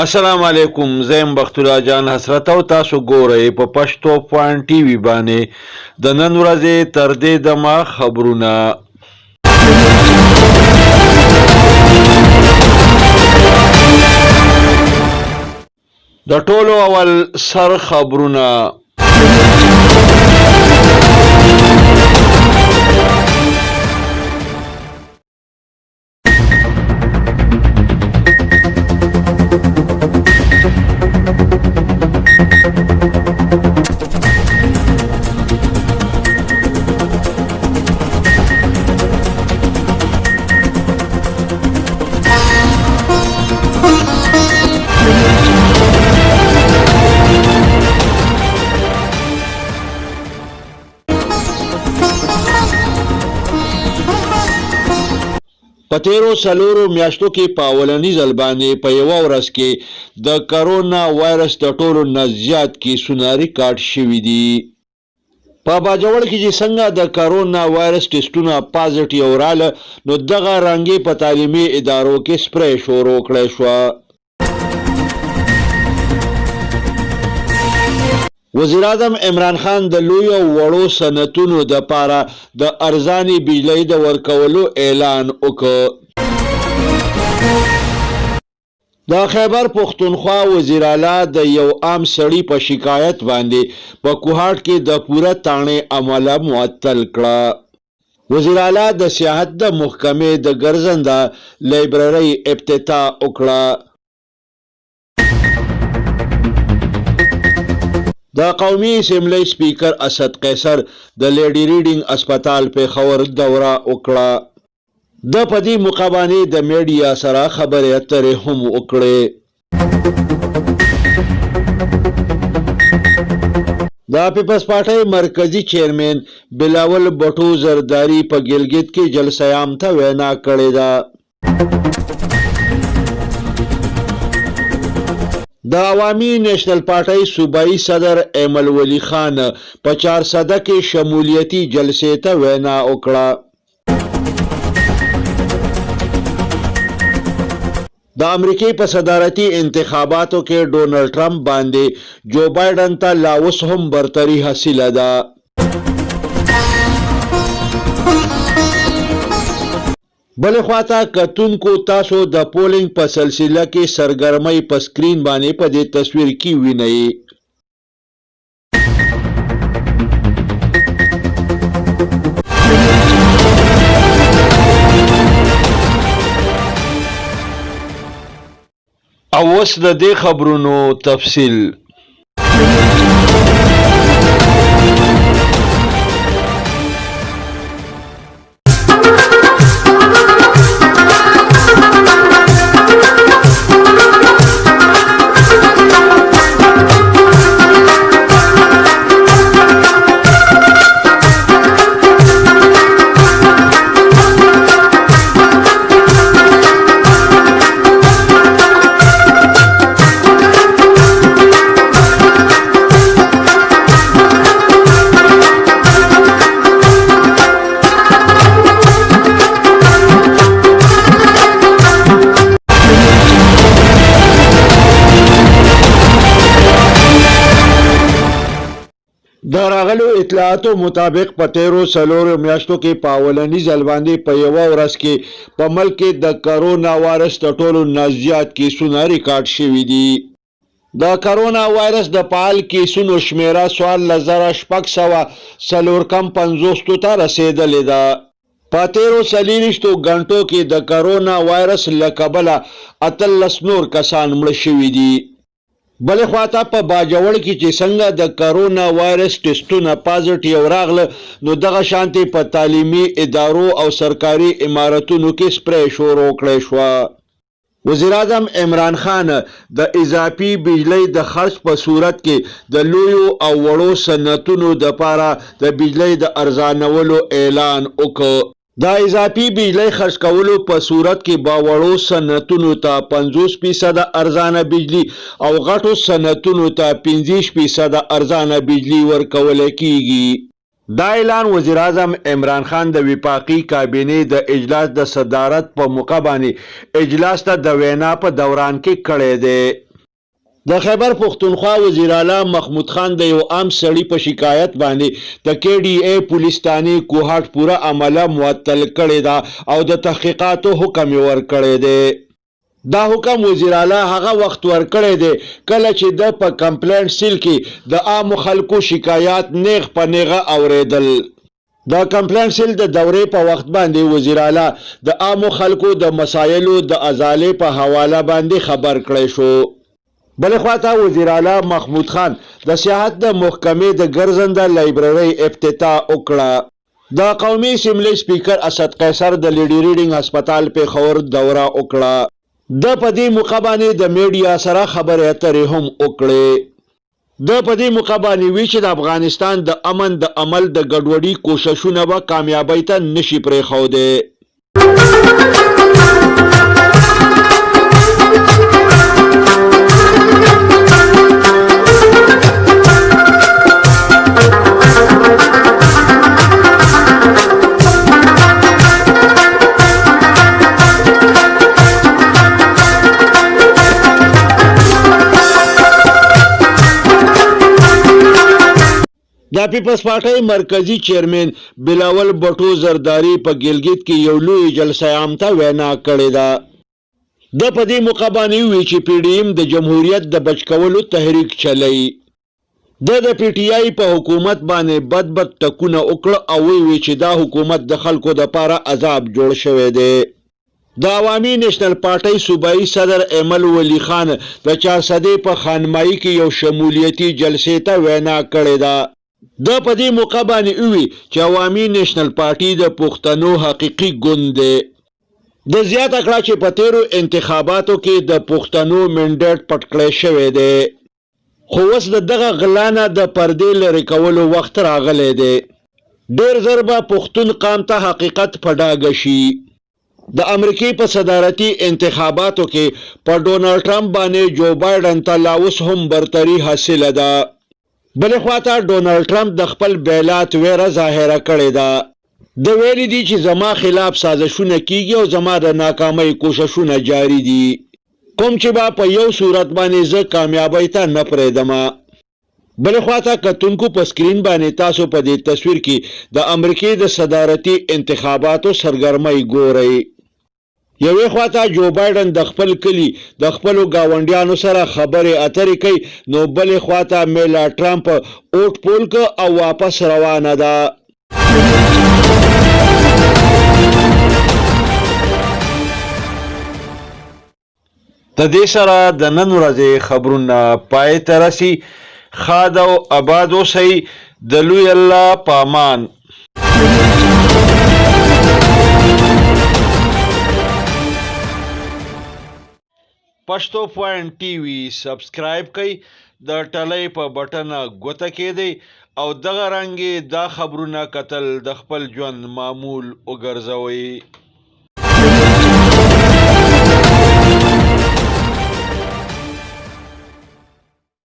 السلام علیکم، زیم بختالله جان حسرت او تاسو ګورئ په پښتو پوینټ ټي وي باندې د نن ورځې تر دې دمه خبرونه. د ټولو اول سر خبرونه. په تیرو څلورو میاشتو کې په اولني ځل باندې په یوه ورځ کې د کرونا وایرس د ټولو نه زیات کیسونه ریکارډ شوي دي. په باجوړ کې چې څنګه د کرونا وایرس ټیسټونه پازیټیو راله، نو دغه رنګې په تعلیمي ادارو کې سپری شروع کړی شوه. وزیر اعظم عمران خان د لویو وړو صنعتونو دپاره د ارزاني بجلۍ د ورکولو اعلان وکړ. د خیبر پښتونخوا وزیر اعلی د یو عام سړي په شکایت باندې په کوهاټ کې د پوره تاڼې عمله معطل کړه. وزیر اعلی د سیاحت د محکمې د ګرځنده لایبررۍ افتتاح وکړه. د قومي اسمبلی سپیکر اسد قیصر د لیډي ریډینګ اسپتال پېښور دوره وکړه. د په دې موقع باندې د میډیا سره خبرې اترې هم وکړې. د پیپلز پارټۍ مرکزي چیرمن بلاول بټو زرداری په ګلګت کې جلسه عام ته وینا کړې ده. د عوامي نیشنل پارټۍ صوبایي صدر ایمل ولی خان په 400 کې شمولیتي جلسې ته وینا وکړه. د امریکای په صدارتي انتخاباتو کې ډونلډ ټرمپ باندې جو بایډن ته لا اوس هم برتري حاصله ده. بلې خواته کتونکو تاسو د پولینګ په سلسله کې سرګرمۍ په سکرین باندې په دې تصویر کې وینئ. او اوس د دې خبرونو تفصیل. د راغلو اطلاعاتو مطابق په تیرو څلورو میاشتو کې په اولني ځل باندې په یوه ورځ کې په ملک کې د کرونا وایرس د ټولو نه زیات کیسونه ریکارډ شوي دي. د کرونا وایرس د فعال کیسونو شمیره 14,650 ته رسیدلې ده. په تیرو 24 غنټو کې د کرونا وایرس له کبله 18 نور کسان مړه شوي دي. بلې خواته په باجوړ کې چې څنګه د کرونا وایرس ټیسټونه پازیټیو راغله، نو دغه شانتې په تعلیمي ادارو او سرکاري عمارتونو کې سپری شروع کړی شوه. وزیر اعظم عمران خان د اضافي بجلۍ د خرڅ په صورت کې د لویو او وړو صنعتونو دپاره د بجلۍ د ارزانولو اعلان وکړ. د اضافي بجلۍ خرڅ کولو په صورت کې به وړو صنعتونو ته 50% ارزانه بجلي او غټو صنعتونو ته 50% ارزانه بجلي ورکول کیږي. دا اعلان وزیر اعظم عمران خان د وفاقي کابینې د اجلاس د صدارت په موقع باندې اجلاس ته د وینا په دوران کې کړی دی. د خیبر پښتونخوا وزیر اعلی محمود خان د یو عام سړي په شکایت باندې د کې ډي ای پولیس تانی کوهاټ پوره عمله معطل کړې ده او د تحقیقاتو حکم یې ورکړی دی دا حکم وزیر اعلی هغه وخت ورکړی دی کله چې د په کمپلینټ سیل کې د عام خلکو شکایات نیغ په نیغه اوریدل د کمپلینټ سیل د دورې په وخت باندې وزیر اعلی د عام خلکو د مسایلو د ازالې په حواله باندې خبر کړی شو بل خواته وزیر اعلی محمود خان د سیاحت د محکمې د ګرځنده لایبرری افتتاح وکړه د قومي اسمبلی سپیکر اسد قیصر د لیډي ریډینګ هسپتال پېښور دوره وکړه د په دې موقع باندې د میډیا سره خبرې اترې هم وکړې د په دې موقع باندې وی چې د افغانستان د امن د عمل د ګډوډۍ کوششونه به کامیابۍ ته نشي پرېښودی د پیپلز پارټۍ مرکزی چیرمن بلاول بټو زرداری په ګلګت کې یو لوی جلسه عام ته وینا کړې ده د په دې موقع باندې وی چې پی ډی ایم د جمهوریت د بچ کولو تحریک چلی د پی ټی آی په حکومت باندې بد ټکونه وکړه او وی چې دا حکومت د خلکو د پاره عذاب جوړ شوی دی د عوامي نېشنل پارټۍ صوبایي صدر ایمل ولی خان د 400 په خانمایي کې یو شمولیتي جلسې ته وینا کړې ده د په دې موقع باندې وی چې عوامي نېشنل پارټي د پښتنو حقيقي ګوند دی د زیاته کړه چې په تیرو انتخاباتو کې د پښتنو منډیټ پټ کړی شوی دی خو اوس دغه غلانه د پردې لرې کولو وخت راغلی دی ډېر ژر به پښتون قام ته حقیقت په ډاګه شي د امریکې په صدارتي انتخاباتو کې په ډونالډ ټرمپ باندې جو بایډن ته لا اوس هم برتري حاصله ده بل خواته ډونالډ ټرمپ د خپل بیلات ویره ظاهره کړې ده د ویلي دي چې زما خلاف سازشونه کیږي او زما د ناکامۍ کوششونه جاری دي کوم چې با په یو صورت باندې زه کامیابی ته نه پرېږدم بل خواته کتونکو په سکرین باندې تاسو په دې تصویر کې د امریکې د صدارتي انتخاباتو سرګرمۍ ګورئ یوې خواته جو بایډن د خپل کلی د خپلو ګاونډیانو سره خبرې اترې کوي نو بلې خواته میلا ټرمپ اوټ پول که او واپس روانه ده د دې سره د نن ورځې خبرونه پای ته رسي ښاد او اباد اوسئ د لوی الله په امان پښتو پوینټ ټي وي سبسکرایب کړئ د ټلۍ په بټن ګوته کېدئ او دغه رنګې دا خبرونه کتل د خپل ژوند معمول وګرځوئ